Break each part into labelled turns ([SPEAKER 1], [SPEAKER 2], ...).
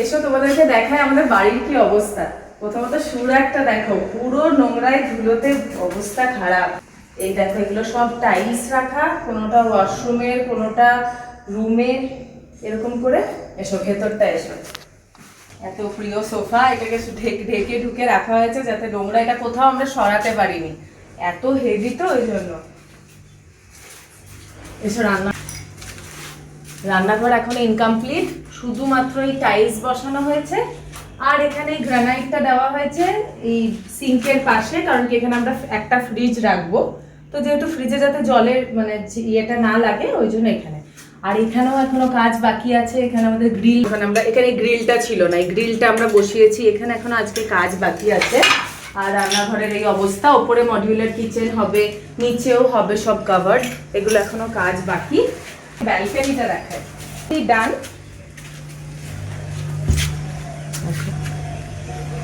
[SPEAKER 1] এসো তোমাদেরকে দেখায় আমাদের বাড়ির কি অবস্থা। প্রথমত সুরাকটা দেখো, পুরো নোংরায় ধুলোতে অবস্থা খারাপ। এই দেখো এগুলো সব টাইলস রাখা, কোনোটা ওয়াশরুমের, কোনোটা রুমের, এরকম করে। এসো ভেতরটা এসো। এত প্রিয় সোফা, এটাকে ঢেকে ঢুকে রাখা হয়েছে যাতে নোংরা এটা কোথাও আমরা সরাতে পারিনি, এত হেভি তো ওই জন্য। এসো রান্নাঘর এখন ইনকমপ্লিট, শুধুমাত্র এই টাইলস বসানো হয়েছে। আর এখানে গ্রানাইটটা দেওয়া হয়েছে এই সিঙ্কের পাশে, কারণ কি এখানে আমরা একটা ফ্রিজ রাখবো, তো যেহেতু ফ্রিজে যাতে জলের মানে ইয়েটা না লাগে ওই জন্য এখানে। আর এখানেও এখনো কাজ বাকি আছে। এখানে আমাদের গ্রিল, এখানে গ্রিলটা ছিল না, এই গ্রিলটা আমরা বসিয়েছি। এখানে এখনো আজকে কাজ বাকি আছে। আর রান্নাঘরের এই অবস্থা, ওপরে মডিউলার কিচেন হবে, নিচেও হবে সব কাভার্ড, এগুলো এখনো কাজ বাকি। ব্যালকনিটা দেখায় ডান।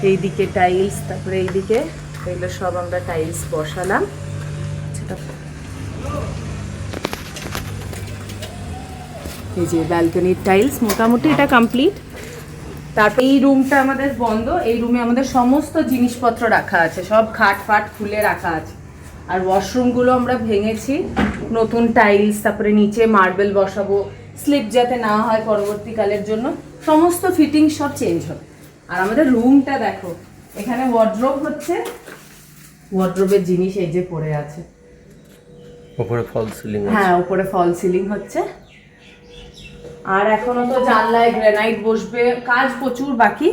[SPEAKER 1] এইদিকে টাইলস, তারপরে এইদিকে এগুলো সব আমরা টাইলস বসালাম। এই যে ব্যালকনির টাইলস মোটামুটি এটা কমপ্লিট। তারপর এই রুমটা আমাদের বন্ধ, এই রুমে আমাদের সমস্ত জিনিসপত্র রাখা আছে, সব খাট ফাট খুলে রাখা আছে। আর ওয়াশরুমগুলো আমরা ভেঙেছি, নতুন টাইলস, তারপরে নিচে মার্বেল বসাবো, স্লিপ যাতে না হয় পরবর্তীকালের জন্য, সমস্ত ফিটিং সব চেঞ্জ হবে। আর আমাদের রুমটা দেখো, এখানে ওয়ার্ড্রোব হচ্ছে, ওয়ার্ড্রোবের জিনিস এই যে পড়ে আছে,
[SPEAKER 2] উপরে ফল সিলিং।
[SPEAKER 1] হ্যাঁ উপরে ফল সিলিং হচ্ছে। আর এখনো তো জানলায় গ্রানাইট বসবে, কাজ প্রচুর বাকি।